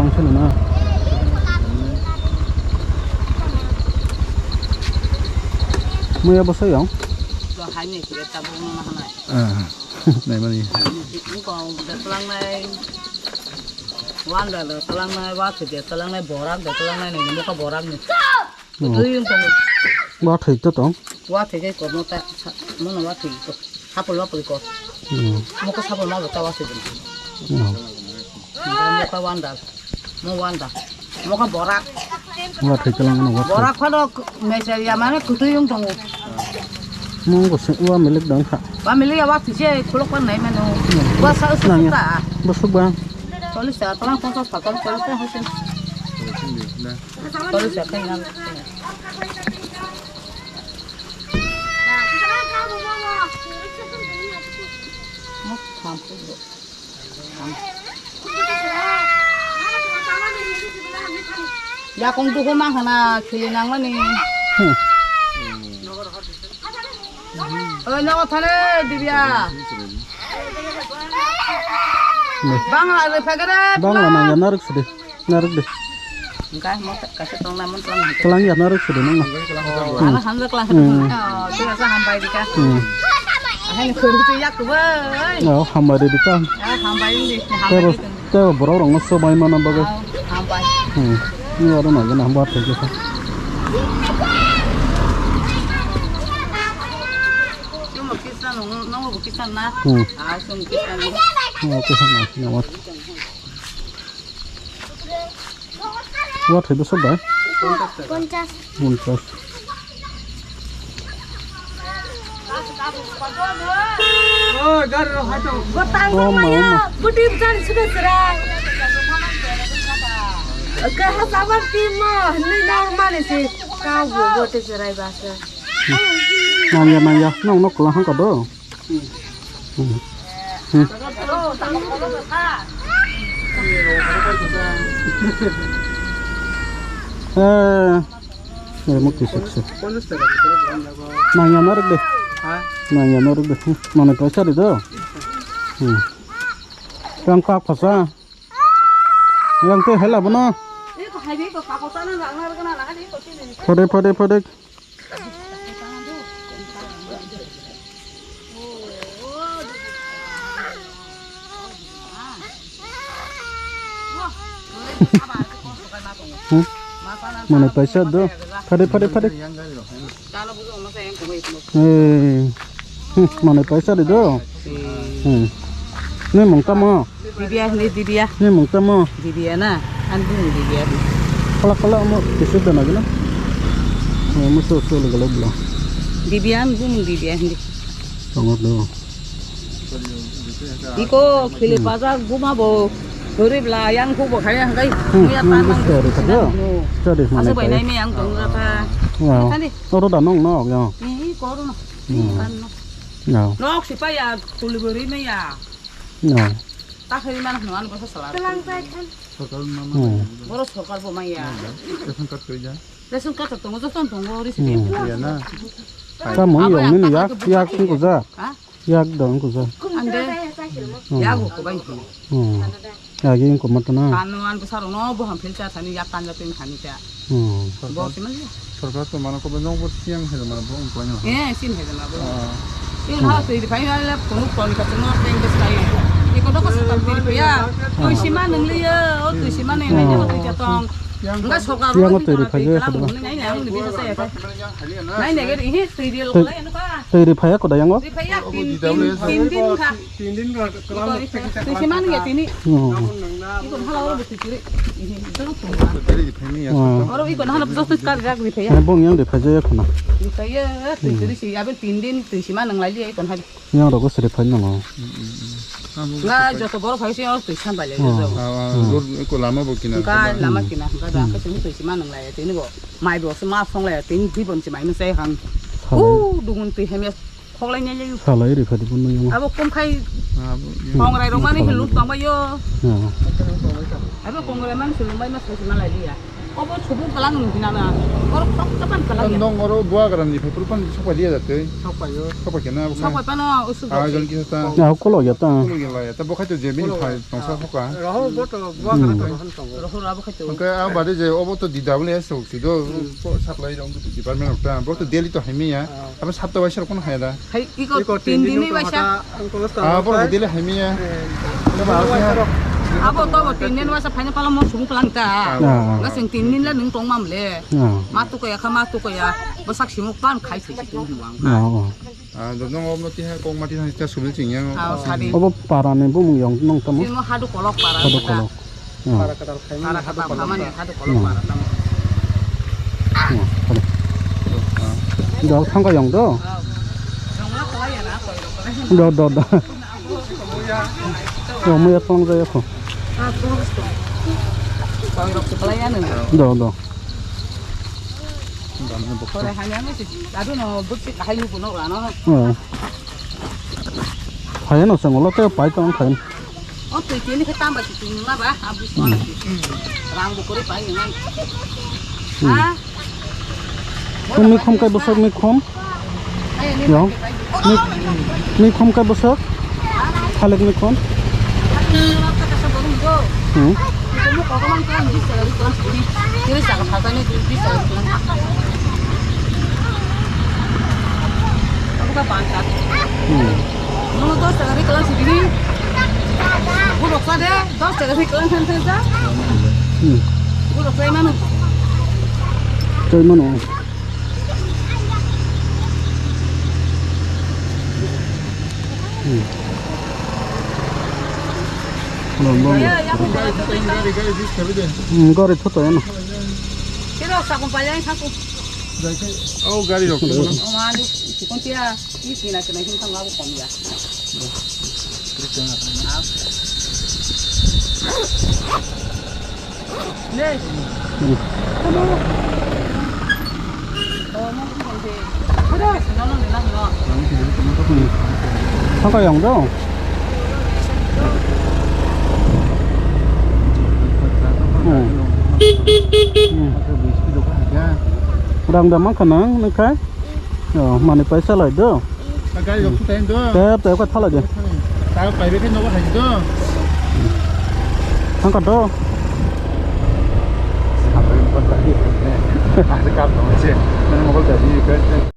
dong sini na. Mày bao nhiêu không? Rồi hai này thì ta buông nó này. Này mà đi. Cũng còn để tlang này. Wan dah le, tlang này wat thì tlang này borak, để tlang này nó có borak này. Cứ yung còn. Wat thì tốt không? Wat thì cái cột nó ta, nó wat thì cột. Hapul apa cột. Mau ke hapul mau tahu sih. Mau ke wan dah. Mau wan dah. Mau ke borak. Wat thì tlang nó wat. Borak kalau mencari yang mana kutu yung tunggu. Mau có sự qua milik đằng khác. Ba milik ya waktu sih kuluk kan naik mana. Gua saus suka. Besok bang. Kalau saya tolong konsol fakon kalau saya hasil. Kalau saya kenal. Ya kong tu kumang hana kilinang mana ni. Nak thane Divya. Bang ada pegada. Bang lah nanya narik sedih, narik deh. Enggak mau kasih tolong namun tolong. Kelang ya narik sedih nang. Anak hamil kelang. Oh, tu rasa hambai dika. Hai khơi tu yak tu ơi. Oh, hambai di kan. Hambai ni, hambai. Kau berapa orang ngasih main mana bagai? Hambai. Ini ada mana nak buat lagi kan? Cuma kisah nong kisah na. Asum kisah ni. Oh, kisah nak buat. Buat itu sudah. Kontas. Kontas. Oh, garu hatu. Gotang maya. Budi bukan sudah cerai. Kah sabar timo. Ni normal sih. Kau buat cerai bahasa. Nanya, nong nak kelang kan doh. Mau kisah. Nanya narik deh. Nanya narik deh. Mana pasar itu? Yang kak pasar. Yang tu hela mana? Pada. Mana pasar tu? Pada. Mana pasar itu? Ni mungkin mau. Divya. Ni mungkin mau. Divya na. Andu Divya. Kalau mau kisah dah nak na? Musuh lagi belah. Divya ni. Sangat doh. Iko kili pasar guma bo. Gurib lah yang ku bo kaya kai. Mia tanang. Jadi mana? Asal bayi ni yang tunggu apa? Tadi. Orang dah nong ya. Ini koron. Ya. Nok siapa ya tuli beri ni ya. Ya. Tak hari mana nuan pasal salah. Telang kan. Boros sokal bo maya. Lesun kat tunggu tunggu ris dia. Iya na. Kamu yang ini yak kuza. Yak dong kuza. Ande. Ya aku bayi. Ya gini kau mata na. Kanuan besar no bo hampir cah tani yak kan jatuhin kani cah. Bo siman dia. सरकार तो मानो को बंदों को सिंह है मानो बहुत पुराना Sin है जना bo. Ini harus dipakai oleh penuh kualitas semua yang besar. Ini kau dah kasih tampil ya. Tu siman nengli ya. Tu siman yang lainnya tu jatuh. Enggak sokal. Yang itu dipakai ya. Ini yang lebih besar ya. Nah ini kan ini serial kalau ini kan. Tadi dipakai kau dah yang apa? Dipakai tin kah. Tu siman nggak ini. Ikut halau betul ciri. Ini terus semua. तेरी दिखाई नहीं Orang ikut halau betul tu sekarang rak dipakai. Bong yang dipakai ya kena. Dipakai tu ciri si abis tin tu siman neng lagi ikut halau. Yang aku sering pakai nang. Enggak jatuh baru pakai sih orang tu siman balik. दूर को लामा बोकिना Enggak lama kena. Enggak dah kesini tu siman neng lagi. Ini bo, mai bo semua song lagi. Tin di pun siman ini saya kan. Dungun tu hanya kau lainnya je. Salah ini dipakai pun yang. Abo kum kai. Kongrai rumah ni hilup tambah yo. Ya. Abo kongrai mana hilup mai mas siman lagi ya. 뭐 초보 깔랑은 그나나 뭐 똑똑한 깔랑이야 농어로 부하가라니 100%판 속바 리에 잤대. 속바요. 속바 걔나 보고. 사과 빠나 어스도 아, 저기 기사다. 야 꼴로겠다 그러길래 또 뭐가도 이제 미리 파 동사 속바. 라호 버터 부하가라도 한통. 그러고 아버카도 그러니까 아 말이 이제 어부터 DWS 혹시도 사플라이 정도 디파트먼트 없다. 뭐또 데일리 또 하미야. 아마 삽도 와시로 건 하야다. 이거 딘딘이 와샤 아, 뭐 데일리 하미야. 아버 또 딘딘 와샤 파이나 팔아 뭐 초보 깔랑다 나 생딘딘 라 능동 맘래 마또 거야 가마또 거야 뭐 삭시 목반 가이스 지금 왕 아, 너 어머티 해 공마티 진짜 수bil 징양. 아 사비 어버 바라네 부문 영농 따모 지금 하도 콜록 빨아 하도 콜로 Para kadal kami. 알아 가다 가만히 하도 콜록 빨아 그래 너 상가 영도 정말 거야 나 거야 너너너 영무야 똥자야코 아 그러겠어 거기 이렇게 빨아야는 너너 그래 하냐면 나도 너 붓지 가이고 너라나 파이너 생올라 때 파이똥 파인 어떻게 되니 그 땀바 지는 나 봐. 아부 소나. 랑고 거리 빠이 난. 아? mi khom cái bớt mi khom 아니 니. 영 mi khom cái bớt halek mi khom 아까 보는 거. 응 너무 거기만 그냥 있어요. 그런 우리 그래서 사단에 있어요. 아부가 반사. 너무 더 세가리 그런 시리니. 부록 사대. 더 세가리 그런 상태자. 부록 사이만은 chơi mà nó 거리 쳤다 얘는 싫어 사고 빨리 사고. 어, 가리 좋고. 엄마 아주 기본티야 이 지나 그냥 힘상 하고 겁니다. 네. 그래. 너는 나 상가 영도 đang đâm mắc khả năng mấy cái mà này phải sao lại đó 가리 좋고 된도. đẹp đẹp có tháo lại đi 다 빨리 팬 너가 하지도. 상가 đó 아, 그건 딱 이게. 아, 그 감동. 이제 나는 먹을 때 이게